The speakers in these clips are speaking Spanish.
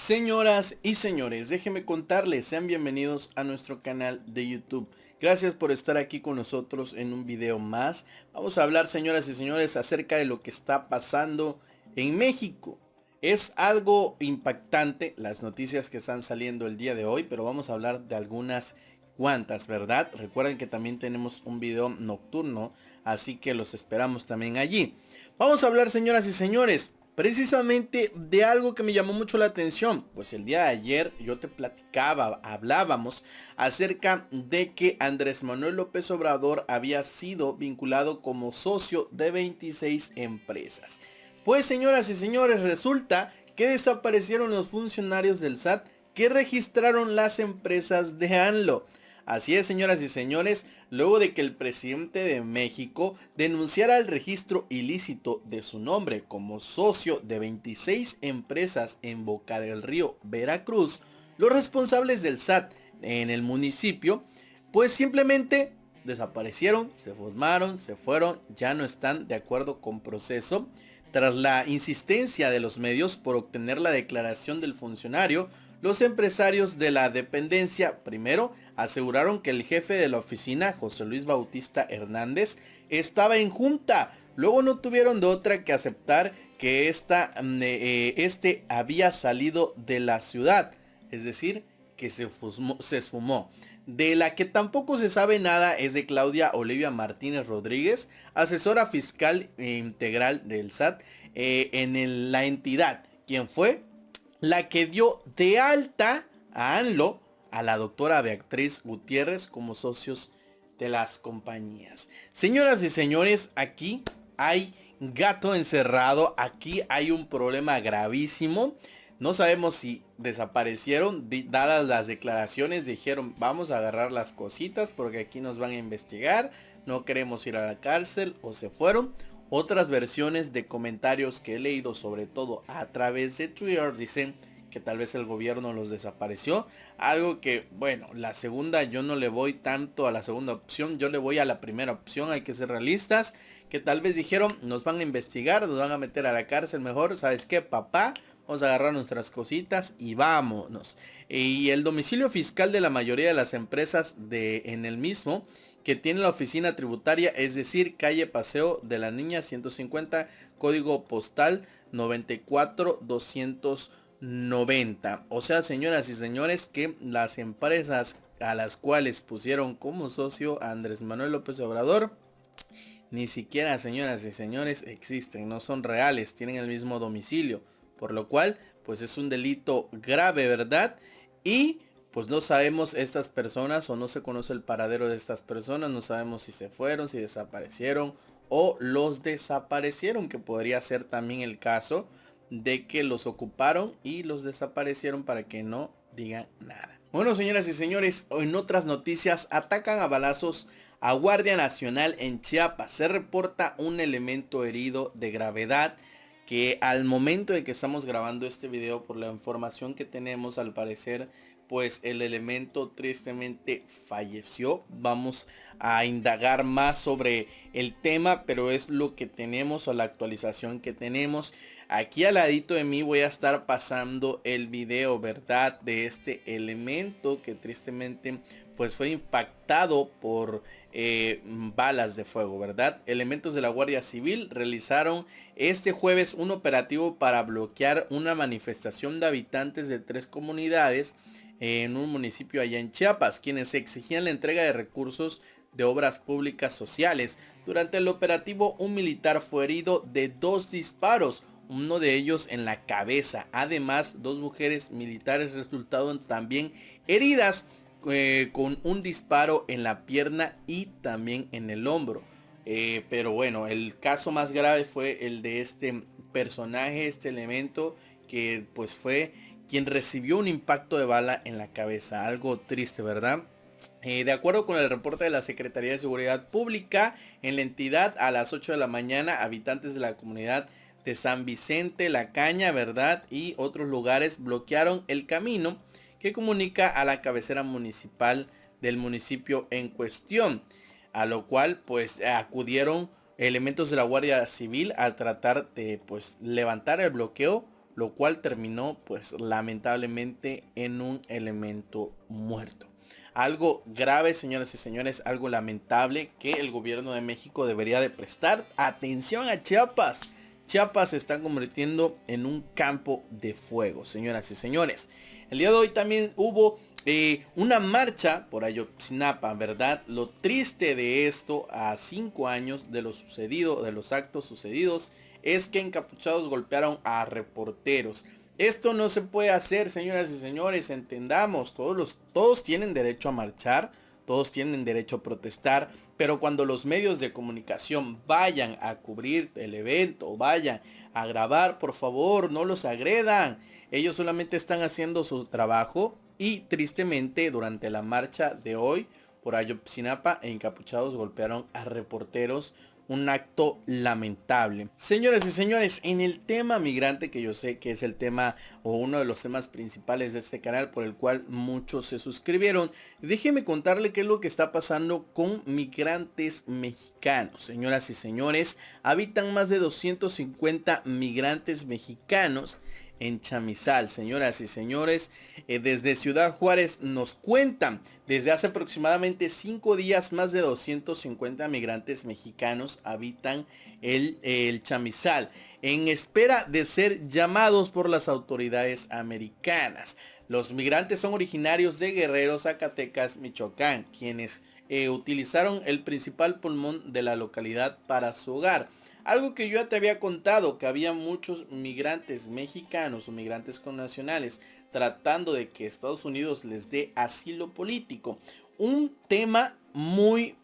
Señoras y señores, déjenme contarles, sean bienvenidos a nuestro canal de YouTube. Gracias por estar aquí con nosotros en un video más. Vamos a hablar, señoras y señores, acerca de lo que está pasando en México. Es algo impactante las noticias que están saliendo el día de hoy, pero vamos a hablar de algunas cuantas, ¿verdad? Recuerden que también tenemos un video nocturno, así que los esperamos también allí. Vamos a hablar, señoras y señores, precisamente de algo que me llamó mucho la atención. Pues el día de ayer yo te platicaba, hablábamos acerca de que Andrés Manuel López Obrador había sido vinculado como socio de 26 empresas. Pues, señoras y señores, resulta que desaparecieron los funcionarios del SAT que registraron las empresas de ANLO. Así es, señoras y señores, luego de que el presidente de México denunciara el registro ilícito de su nombre como socio de 26 empresas en Boca del Río, Veracruz, los responsables del SAT en el municipio, pues simplemente desaparecieron, se fusmaron, se fueron, ya no están de acuerdo con proceso. Tras la insistencia de los medios por obtener la declaración del funcionario, los empresarios de la dependencia primero aseguraron que el jefe de la oficina, José Luis Bautista Hernández, estaba en junta. Luego no tuvieron de otra que aceptar que este había salido de la ciudad, es decir, que se esfumó. De la que tampoco se sabe nada es de Claudia Olivia Martínez Rodríguez, asesora fiscal integral del SAT en la entidad, quien fue la que dio de alta a ANLO a la doctora Beatriz Gutiérrez como socios de las compañías. Señoras y señores, aquí hay gato encerrado, aquí hay un problema gravísimo. No sabemos si desaparecieron, dadas las declaraciones, dijeron vamos a agarrar las cositas porque aquí nos van a investigar, no queremos ir a la cárcel, o se fueron. Otras versiones de comentarios que he leído, sobre todo a través de Twitter, dicen que tal vez el gobierno los desapareció. Algo que, bueno, la segunda yo no le voy tanto a la segunda opción, yo le voy a la primera opción, hay que ser realistas. Que tal vez dijeron, nos van a investigar, nos van a meter a la cárcel, mejor, ¿sabes qué, papá? Vamos a agarrar nuestras cositas y vámonos. Y el domicilio fiscal de la mayoría de las empresas en el mismo, que tiene la oficina tributaria, es decir, calle Paseo de la Niña 150, código postal 94290. O sea, señoras y señores, que las empresas a las cuales pusieron como socio a Andrés Manuel López Obrador, ni siquiera, señoras y señores, existen, no son reales, tienen el mismo domicilio. Por lo cual, pues es un delito grave, ¿verdad? Y pues no sabemos estas personas, o no se conoce el paradero de estas personas. No sabemos si se fueron, si desaparecieron o los desaparecieron, que podría ser también el caso de que los ocuparon y los desaparecieron para que no digan nada. Bueno, señoras y señores, en otras noticias, atacan a balazos a Guardia Nacional en Chiapas. Se reporta un elemento herido de gravedad, que al momento de que estamos grabando este video, por la información que tenemos, al parecer pues el elemento tristemente falleció. Vamos a indagar más sobre el tema, pero es lo que tenemos, o la actualización que tenemos. Aquí al ladito de mí voy a estar pasando el video, ¿verdad?, de este elemento que tristemente pues fue impactado por balas de fuego, ¿verdad? Elementos de la Guardia Civil realizaron este jueves un operativo para bloquear una manifestación de habitantes de 3 comunidades en un municipio allá en Chiapas, quienes exigían la entrega de recursos de obras públicas sociales. Durante el operativo, un militar fue herido de 2 disparos, uno de ellos en la cabeza. Además, 2 mujeres militares resultaron también heridas con un disparo en la pierna y también en el hombro. Pero bueno, el caso más grave fue el de este personaje, este elemento, que pues fue quien recibió un impacto de bala en la cabeza. Algo triste, ¿verdad? De acuerdo con el reporte de la Secretaría de Seguridad Pública, en la entidad a las 8 de la mañana, habitantes de la comunidad de San Vicente, La Caña, ¿verdad?, y otros lugares bloquearon el camino que comunica a la cabecera municipal del municipio en cuestión, a lo cual pues acudieron elementos de la Guardia Civil a tratar de pues levantar el bloqueo, lo cual terminó pues lamentablemente en un elemento muerto. Algo grave, señoras y señores, algo lamentable que el gobierno de México debería de prestar atención a Chiapas. Chiapas se está convirtiendo en un campo de fuego, señoras y señores. El día de hoy también hubo una marcha por Ayotzinapa, ¿verdad? Lo triste de esto, a 5 años de lo sucedido, de los actos sucedidos, es que encapuchados golpearon a reporteros. Esto no se puede hacer, señoras y señores, entendamos, todos tienen derecho a marchar, todos tienen derecho a protestar, pero cuando los medios de comunicación vayan a cubrir el evento, vayan a grabar, por favor, no los agredan. Ellos solamente están haciendo su trabajo y tristemente durante la marcha de hoy por Ayotzinapa, encapuchados golpearon a reporteros. Un acto lamentable. Señoras y señores, en el tema migrante, que yo sé que es el tema o uno de los temas principales de este canal por el cual muchos se suscribieron, déjenme contarle qué es lo que está pasando con migrantes mexicanos. Señoras y señores, habitan más de 250 migrantes mexicanos en Chamizal. Señoras y señores, desde Ciudad Juárez nos cuentan, desde hace aproximadamente 5 días más de 250 migrantes mexicanos habitan el Chamizal en espera de ser llamados por las autoridades americanas. Los migrantes son originarios de Guerrero, Zacatecas, Michoacán, quienes utilizaron el principal pulmón de la localidad para su hogar. Algo que yo ya te había contado, que había muchos migrantes mexicanos o migrantes connacionales tratando de que Estados Unidos les dé asilo político. Un tema muy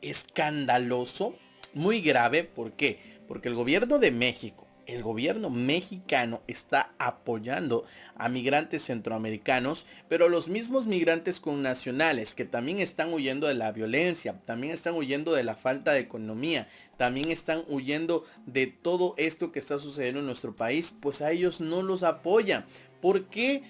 escandaloso, muy grave. ¿Por qué? Porque el gobierno de México, el gobierno mexicano está apoyando a migrantes centroamericanos, pero los mismos migrantes connacionales que también están huyendo de la violencia, también están huyendo de la falta de economía, también están huyendo de todo esto que está sucediendo en nuestro país, pues a ellos no los apoyan. ¿Por qué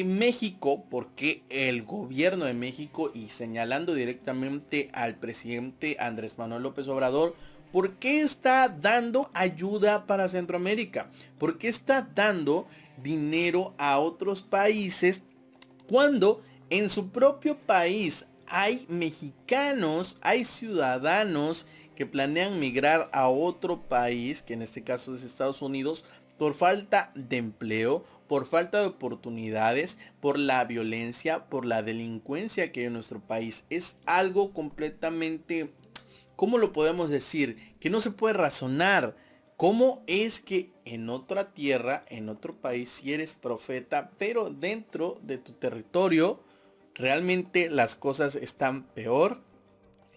México? ¿Por qué el gobierno de México, y señalando directamente al presidente Andrés Manuel López Obrador, ¿por qué está dando ayuda para Centroamérica? ¿Por qué está dando dinero a otros países cuando en su propio país hay mexicanos, hay ciudadanos que planean migrar a otro país, que en este caso es Estados Unidos, por falta de empleo, por falta de oportunidades, por la violencia, por la delincuencia que hay en nuestro país? Es algo completamente, ¿cómo lo podemos decir? Que no se puede razonar. ¿Cómo es que en otra tierra, en otro país, si eres profeta, pero dentro de tu territorio, realmente las cosas están peor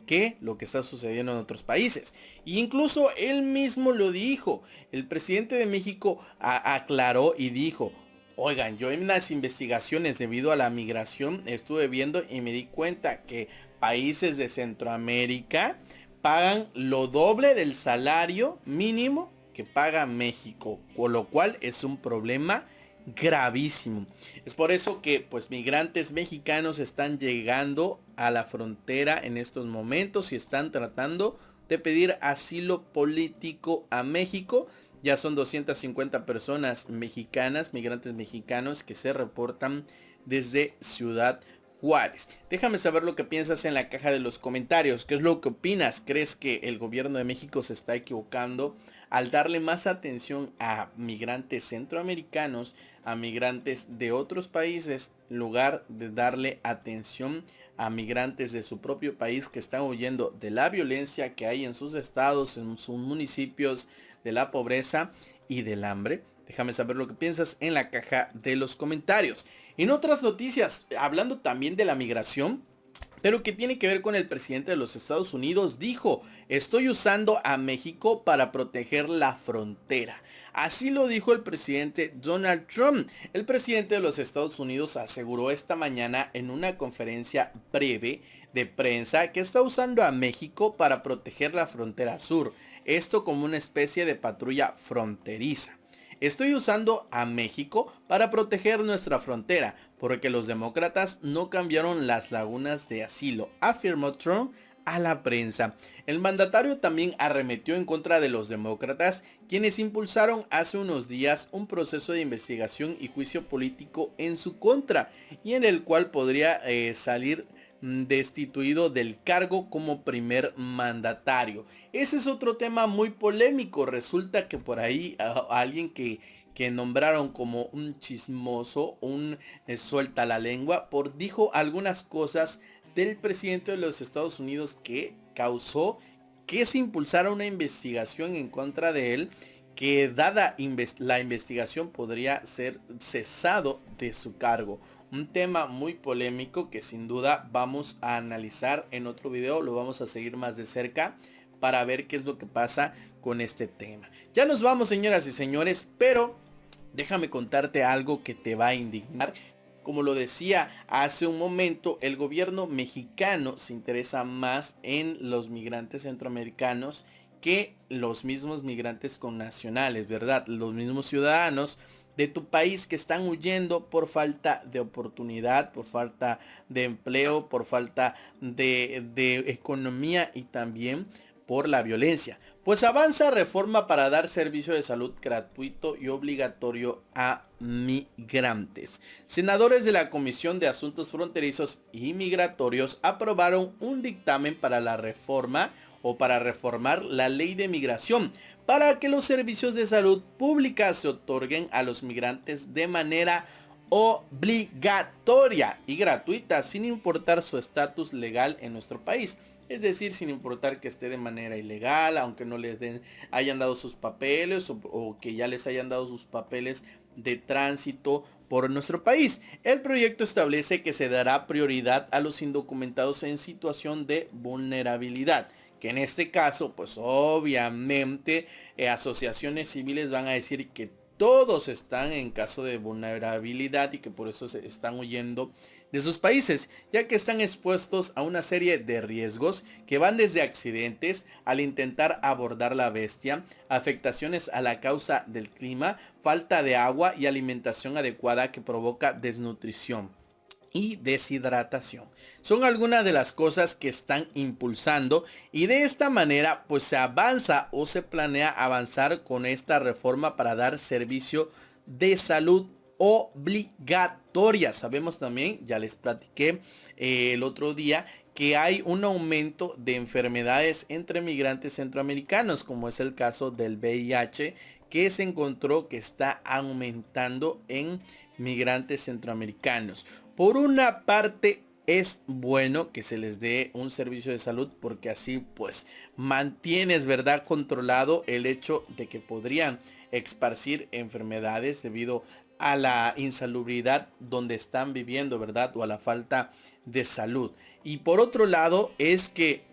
que lo que está sucediendo en otros países? E incluso él mismo lo dijo. El presidente de México aclaró y dijo: oigan, yo en las investigaciones debido a la migración estuve viendo y me di cuenta que países de Centroamérica pagan lo doble del salario mínimo que paga México, con lo cual es un problema gravísimo. Es por eso que pues migrantes mexicanos están llegando a la frontera en estos momentos y están tratando de pedir asilo político a México. Ya son 250 personas mexicanas, migrantes mexicanos, que se reportan desde Ciudad Juárez. Déjame saber lo que piensas en la caja de los comentarios. ¿Qué es lo que opinas? ¿Crees que el gobierno de México se está equivocando al darle más atención a migrantes centroamericanos, a migrantes de otros países, en lugar de darle atención a migrantes de su propio país que están huyendo de la violencia que hay en sus estados, en sus municipios, de la pobreza y del hambre? Déjame saber lo que piensas en la caja de los comentarios. En otras noticias, hablando también de la migración, pero que tiene que ver con el presidente de los Estados Unidos, dijo: estoy usando a México para proteger la frontera. Así lo dijo el presidente Donald Trump. El presidente de los Estados Unidos aseguró esta mañana en una conferencia breve de prensa que está usando a México para proteger la frontera sur. Esto como una especie de patrulla fronteriza. Estoy usando a México para proteger nuestra frontera, porque los demócratas no cambiaron las lagunas de asilo, afirmó Trump a la prensa. El mandatario también arremetió en contra de los demócratas, quienes impulsaron hace unos días un proceso de investigación y juicio político en su contra, y en el cual podría salir destituido del cargo como primer mandatario. Ese es otro tema muy polémico. Resulta que por ahí alguien que nombraron como un chismoso, un suelta la lengua, dijo algunas cosas del presidente de los Estados Unidos que causó que se impulsara una investigación en contra de él, que dada la investigación podría ser cesado de su cargo. Un tema muy polémico que sin duda vamos a analizar en otro video, lo vamos a seguir más de cerca para ver qué es lo que pasa con este tema. Ya nos vamos, señoras y señores, pero déjame contarte algo que te va a indignar. Como lo decía hace un momento, el gobierno mexicano se interesa más en los migrantes centroamericanos que los mismos migrantes connacionales, ¿verdad? Los mismos ciudadanos de tu país que están huyendo por falta de oportunidad, por falta de empleo, por falta de economía y también por la violencia. Pues avanza reforma para dar servicio de salud gratuito y obligatorio a migrantes. Senadores de la Comisión de Asuntos Fronterizos y Migratorios aprobaron un dictamen para la reforma o para reformar la ley de migración para que los servicios de salud pública se otorguen a los migrantes de manera obligatoria y gratuita sin importar su estatus legal en nuestro país. Es decir, sin importar que esté de manera ilegal, aunque no les hayan dado sus papeles o que ya les hayan dado sus papeles de tránsito por nuestro país. El proyecto establece que se dará prioridad a los indocumentados en situación de vulnerabilidad, que en este caso, pues obviamente asociaciones civiles van a decir que todos están en caso de vulnerabilidad y que por eso se están huyendo de sus países, ya que están expuestos a una serie de riesgos que van desde accidentes al intentar abordar la bestia, afectaciones a la causa del clima, falta de agua y alimentación adecuada que provoca desnutrición y deshidratación. Son algunas de las cosas que están impulsando, y de esta manera pues se avanza o se planea avanzar con esta reforma para dar servicio de salud obligatoria. Sabemos también, ya les platiqué el otro día, que hay un aumento de enfermedades entre migrantes centroamericanos, como es el caso del VIH, que se encontró que está aumentando en migrantes centroamericanos. Por una parte, es bueno que se les dé un servicio de salud, porque así pues mantienes, ¿verdad?, controlado el hecho de que podrían esparcir enfermedades debido a la insalubridad donde están viviendo, ¿verdad?, o a la falta de salud. Y por otro lado es que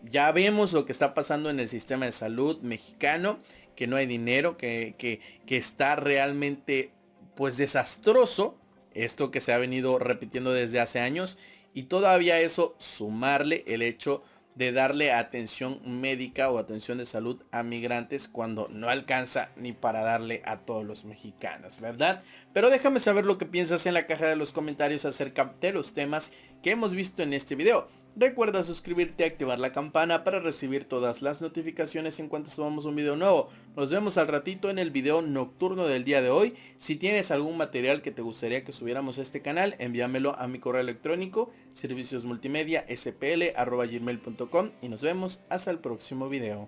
ya vemos lo que está pasando en el sistema de salud mexicano, que no hay dinero, que está realmente pues desastroso. Esto que se ha venido repitiendo desde hace años, y todavía eso sumarle el hecho de darle atención médica o atención de salud a migrantes cuando no alcanza ni para darle a todos los mexicanos, ¿verdad? Pero déjame saber lo que piensas en la caja de los comentarios acerca de los temas que hemos visto en este video. Recuerda suscribirte y activar la campana para recibir todas las notificaciones en cuanto subamos un video nuevo. Nos vemos al ratito en el video nocturno del día de hoy. Si tienes algún material que te gustaría que subiéramos a este canal, envíamelo a mi correo electrónico serviciosmultimedia.spl@gmail.com, y nos vemos hasta el próximo video.